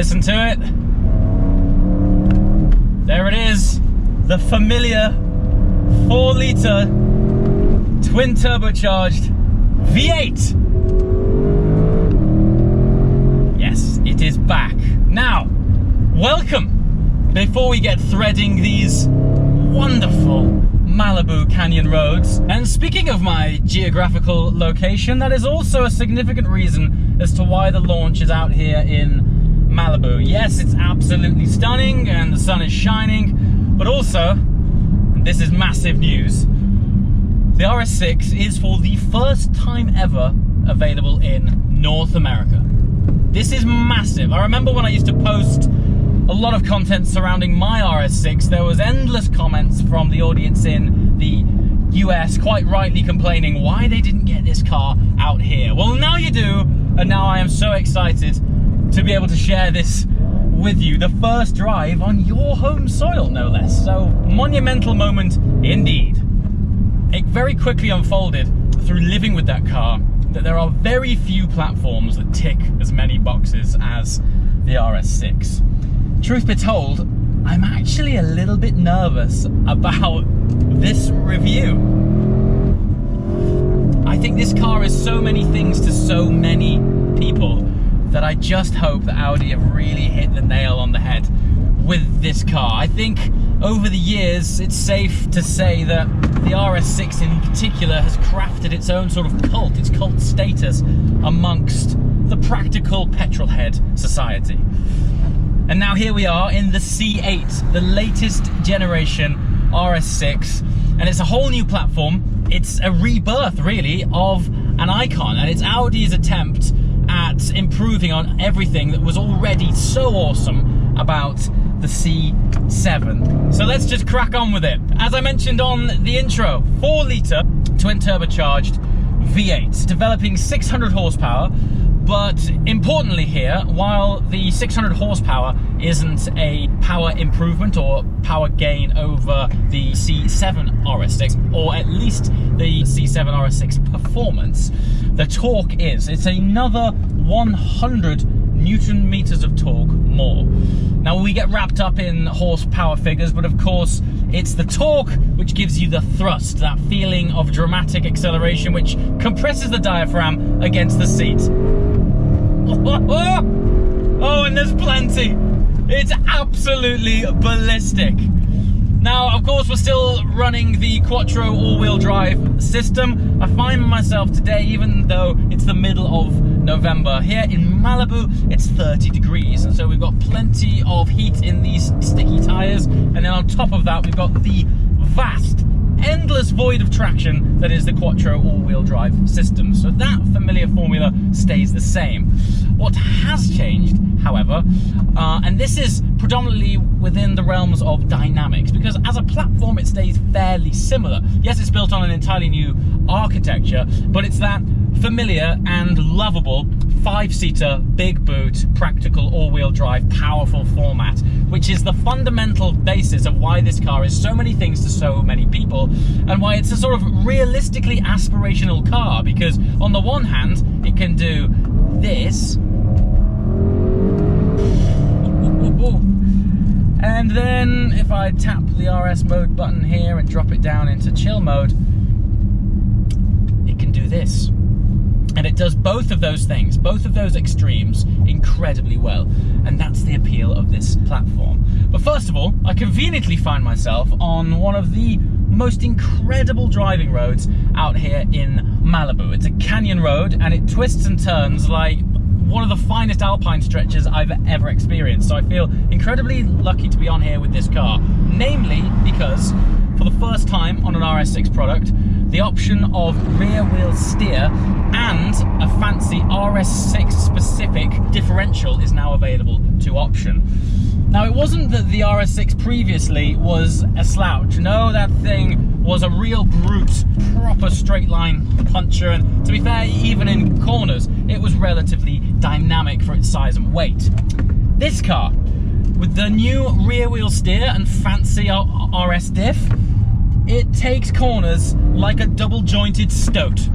Listen to it. There it is. The familiar 4-litre twin turbocharged V8. Yes, it is back. Now, welcome. Before we get threading these wonderful Malibu Canyon roads. And speaking of my geographical location, that is also a significant reason as to why the launch is out here in Malibu. Yes, it's absolutely stunning and the sun is shining, but also, and this is massive news, the RS6 is for the first time ever available in North America. This is massive. I remember when I used to post a lot of content surrounding my RS6, there was endless comments from the audience in the US, quite rightly complaining why they didn't get this car out here. Well, now you do, and now I am so excited to be able to share this with you. The first drive on your home soil, no less. So, monumental moment indeed. It very quickly unfolded through living with that car that there are very few platforms that tick as many boxes as the RS6. Truth be told, I'm actually a little bit nervous about this review. I think this car is so many things to so many people that I just hope that Audi have really hit the nail on the head with this car. I think over the years, it's safe to say that the RS6 in particular has crafted its own sort of cult, its cult status amongst the practical petrolhead society. And now here we are in the C8, the latest generation RS6, and it's a whole new platform. It's a rebirth, really, of an icon, and it's Audi's attempt at improving on everything that was already so awesome about the C7. So let's just crack on with it. As I mentioned on the intro, 4-litre twin turbocharged V8, developing 600 horsepower. But importantly here, while the 600 horsepower isn't a power improvement or power gain over the C7 RS6, or at least the C7 RS6 performance, the torque is. It's another 100 Newton meters of torque more. Now we get wrapped up in horsepower figures, but of course it's the torque which gives you the thrust, that feeling of dramatic acceleration which compresses the diaphragm against the seat. Oh, and there's plenty. It's absolutely ballistic. Now, of course, we're still running the Quattro all-wheel drive system. I find myself today, even though it's the middle of November, here in Malibu, it's 30 degrees. And so we've got plenty of heat in these sticky tires. And then on top of that, we've got the vast, endless void of traction that is the Quattro all-wheel drive system. So that familiar formula stays the same. What has changed, however, and this is predominantly within the realms of dynamics, because as a platform it stays fairly similar. Yes, it's built on an entirely new architecture, but it's that familiar and lovable 5-seater, big boot, practical all-wheel drive, powerful format, which is the fundamental basis of why this car is so many things to so many people, and why it's a sort of realistically aspirational car, because on the one hand, it can do this, and then if I tap the RS mode button here and drop it down into chill mode, it can do this. And it does both of those things, both of those extremes, incredibly well. And that's the appeal of this platform. But first of all, I conveniently find myself on one of the most incredible driving roads out here in Malibu. It's a canyon road, and it twists and turns like one of the finest alpine stretches I've ever experienced. So I feel incredibly lucky to be on here with this car, namely because for the first time on an RS6 product, the option of rear wheel steer and a fancy RS6 specific differential is now available to option. Now, it wasn't that the RS6 previously was a slouch. No, that thing was a real brute, proper straight line puncher, and to be fair, even in corners, it was relatively dynamic for its size and weight. This car, with the new rear wheel steer and fancy RS diff, it takes corners like a double jointed stoat.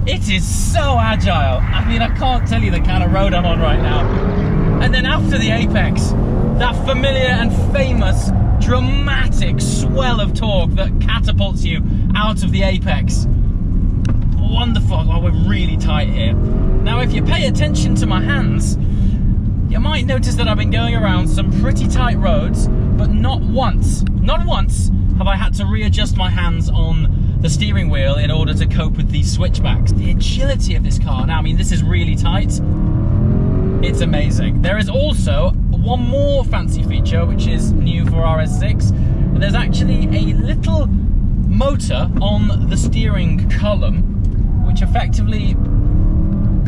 It is so agile. I mean, I can't tell you the kind of road I'm on right now. And then after the apex, that familiar and famous dramatic swell of torque that catapults you out of the apex. Wonderful. Oh, we're really tight here. Now, if you pay attention to my hands, you might notice that I've been going around some pretty tight roads, but not once have I had to readjust my hands on the steering wheel in order to cope with these switchbacks. The agility of this car. Now, I mean, this is really tight. It's amazing. There is also one more fancy feature, which is new for RS6. There's actually a little motor on the steering column, which effectively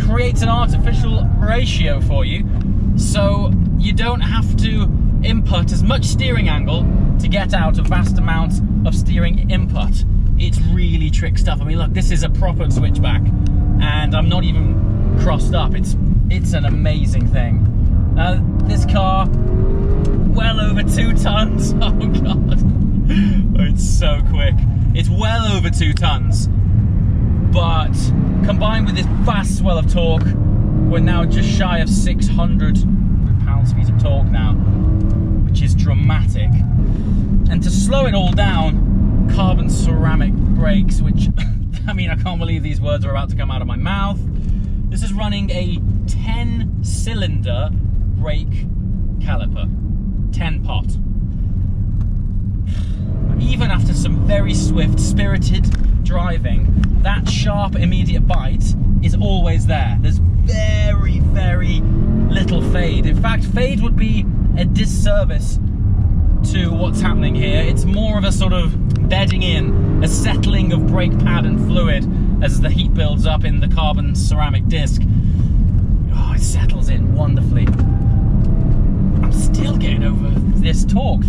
creates an artificial ratio for you, so you don't have to input as much steering angle to get out a vast amount of steering input. It's really trick stuff. I mean, look, this is a proper switchback, and I'm not even crossed up. It's an amazing thing. This car, well over 2 tons. Oh God, it's so quick. It's well over 2 tons. But combined with this vast swell of torque, we're now just shy of 600 pounds-feet of torque now, which is dramatic. And to slow it all down, carbon ceramic brakes, which, I mean, I can't believe these words are about to come out of my mouth. This is running a 10-cylinder brake caliper, 10-pot. Even after some very swift, spirited driving, that sharp, immediate bite is always there. There's very, very little fade. In fact, fade would be a disservice to what's happening here. It's more of a sort of bedding in, a settling of brake pad and fluid as the heat builds up in the carbon ceramic disc. Oh, it settles in wonderfully. I'm still getting over this torque.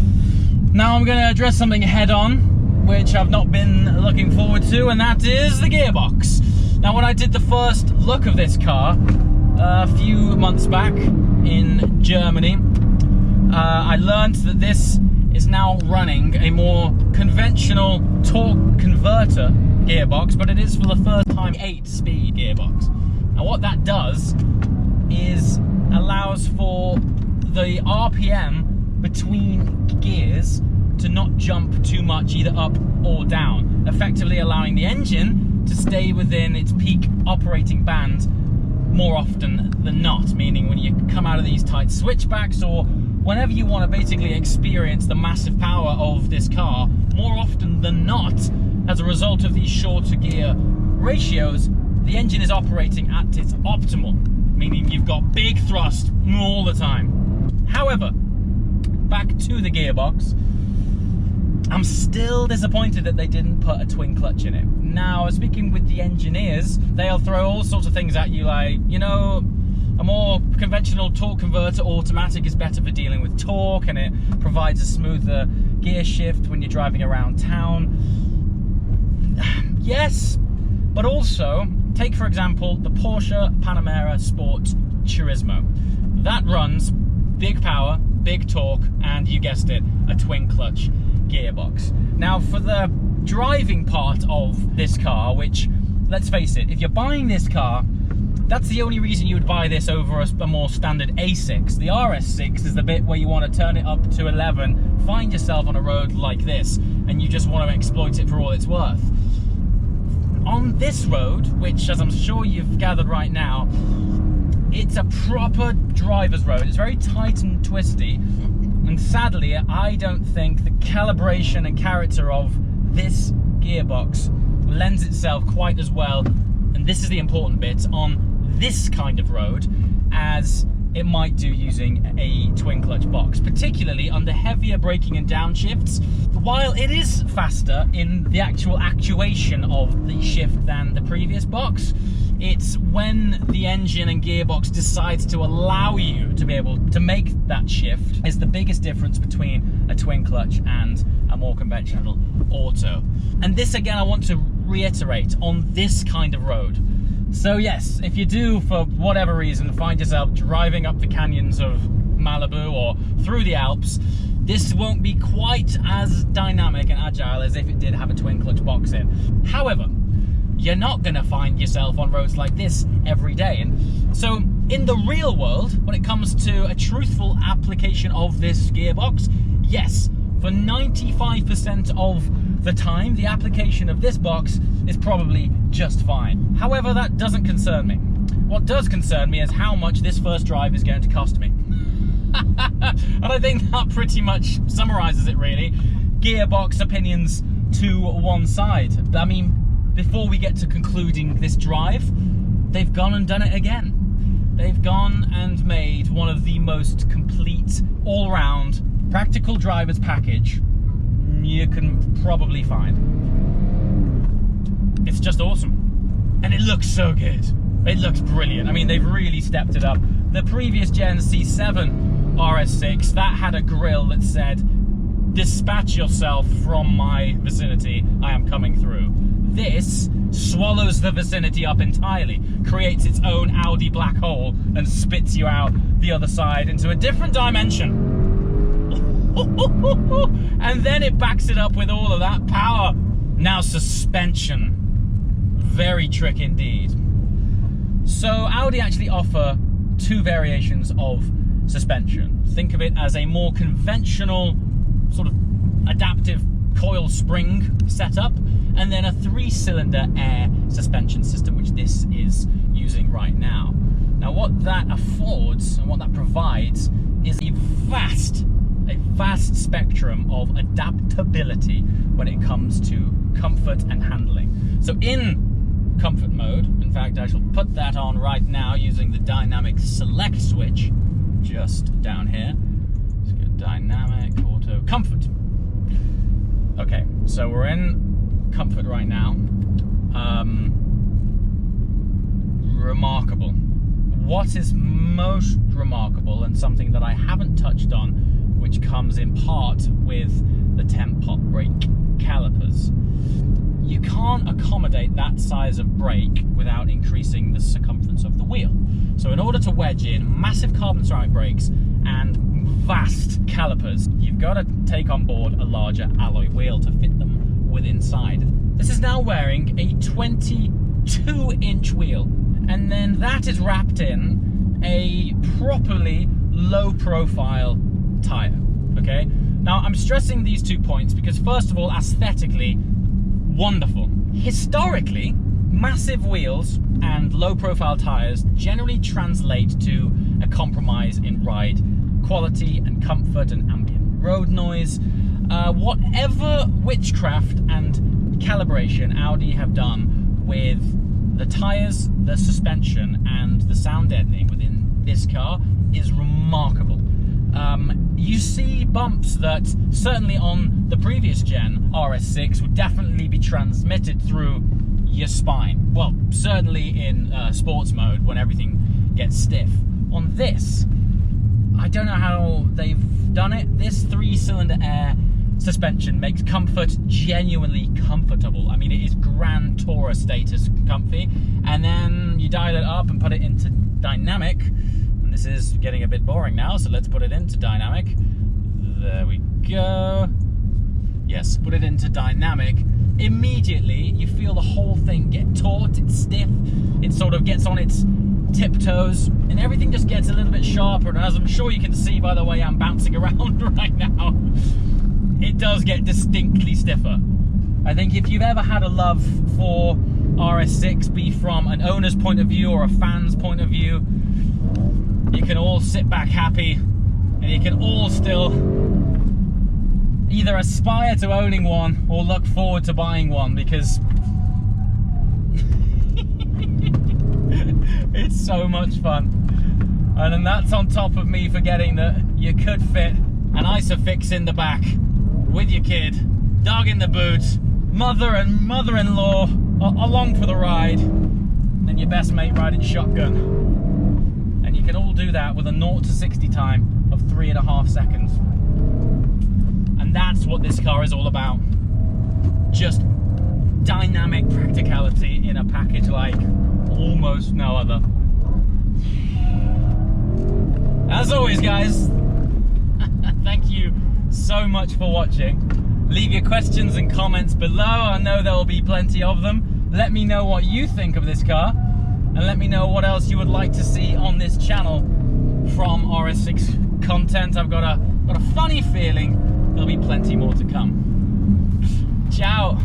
Now I'm going to address something head on, which I've not been looking forward to, and that is the gearbox. Now, when I did the first look of this car a few months back in Germany, I learned that this is now running a more conventional torque converter gearbox, but it is for the first time 8-speed gearbox. Now, what that does is allows for the RPM between gears to not jump too much either up or down, effectively allowing the engine to stay within its peak operating band more often than not, meaning when you come out of these tight switchbacks or whenever you want to basically experience the massive power of this car, more often than not, as a result of these shorter gear ratios, the engine is operating at its optimal, meaning you've got big thrust all the time. However, back to the gearbox, I'm still disappointed that they didn't put a twin clutch in it. Now, speaking with the engineers, they'll throw all sorts of things at you like, you know, a more conventional torque converter automatic is better for dealing with torque, and it provides a smoother gear shift when you're driving around town. Yes, but also, take for example the Porsche Panamera Sport Turismo. That runs big power, big torque, and you guessed it, a twin clutch gearbox. Now, for the driving part of this car, which, let's face it, if you're buying this car, that's the only reason you would buy this over a more standard A6. The RS6 is the bit where you want to turn it up to 11, find yourself on a road like this, and you just want to exploit it for all it's worth. On this road, which, as I'm sure you've gathered right now, it's a proper driver's road. It's very tight and twisty, and sadly, I don't think the calibration and character of this gearbox lends itself quite as well, and this is the important bit, on this kind of road as it might do using a twin clutch box, particularly under heavier braking and downshifts. While it is faster in the actual actuation of the shift than the previous box, it's when the engine and gearbox decides to allow you to be able to make that shift is the biggest difference between a twin clutch and a more conventional auto. And this, again, I want to reiterate, on this kind of road. So yes, if you do, for whatever reason, find yourself driving up the canyons of Malibu or through the Alps, this won't be quite as dynamic and agile as if it did have a twin clutch box in. However, you're not going to find yourself on roads like this every day. And so in the real world, when it comes to a truthful application of this gearbox, yes, for 95% of the time, the application of this box is probably just fine. However, that doesn't concern me. What does concern me is how much this first drive is going to cost me. And I think that pretty much summarizes it, really. Gearbox opinions to one side. I mean, before we get to concluding this drive, they've gone and done it again. They've gone and made one of the most complete, all-round, practical driver's package you can probably find. It's just awesome. And it looks so good. It looks brilliant. I mean, they've really stepped it up. The previous gen C7 RS6, that had a grille that said, "Dispatch yourself from my vicinity, I am coming through." This swallows the vicinity up entirely, creates its own Audi black hole, and spits you out the other side into a different dimension. And then it backs it up with all of that power. Now suspension. Very trick indeed. So Audi actually offer two variations of suspension. Think of it as a more conventional sort of adaptive coil spring setup, and then a 3-cylinder air suspension system, which this is using right now. Now what that affords and what that provides is a vast spectrum of adaptability when it comes to comfort and handling. So in comfort mode, in fact I shall put that on right now using the dynamic select switch just down here. Let's go dynamic, auto, comfort. Okay, so we're in comfort right now. Remarkable. What is most remarkable, and something that I haven't touched on, which comes in part with the 10-pot brake calipers. You can't accommodate that size of brake without increasing the circumference of the wheel. So in order to wedge in massive carbon ceramic brakes and vast calipers, you've got to take on board a larger alloy wheel to fit them with inside. This is now wearing a 22-inch wheel, and then that is wrapped in a properly low-profile tire, okay? Now, I'm stressing these 2 points because, first of all, aesthetically, wonderful. Historically, massive wheels and low-profile tires generally translate to a compromise in ride quality and comfort and ambient road noise. Whatever witchcraft and calibration Audi have done with the tires, the suspension, and the sound deadening within this car is remarkable. You see bumps that certainly on the previous gen RS6 would definitely be transmitted through your spine. Well, certainly in sports mode when everything gets stiff. On this, I don't know how they've done it. This 3-cylinder air suspension makes comfort genuinely comfortable. I mean, it is Grand Tourer status comfy. And then you dial it up and put it into dynamic. And this is getting a bit boring now, so let's put it into dynamic. There we go. Yes, put it into dynamic. Immediately, you feel the whole thing get taut, it's stiff, it sort of gets on its tiptoes, and everything just gets a little bit sharper. And as I'm sure you can see by the way I'm bouncing around right now, it does get distinctly stiffer. I think if you've ever had a love for RS6, be from an owner's point of view or a fan's point of view, you can all sit back happy, and you can all still either aspire to owning one or look forward to buying one, because it's so much fun. And then that's on top of me forgetting that you could fit an Isofix in the back with your kid, dog in the boot, mother and mother-in-law along for the ride, and your best mate riding shotgun. And you can all do that with a 0 to 60 time of 3.5 seconds. And that's what this car is all about. Just dynamic practicality in a package like almost no other. As always, guys, thank you so much for watching. Leave your questions and comments below. I know there will be plenty of them. Let me know what you think of this car. and let me know what else you would like to see on this channel from RS6 content. I've got a funny feeling there'll be plenty more to come. Ciao.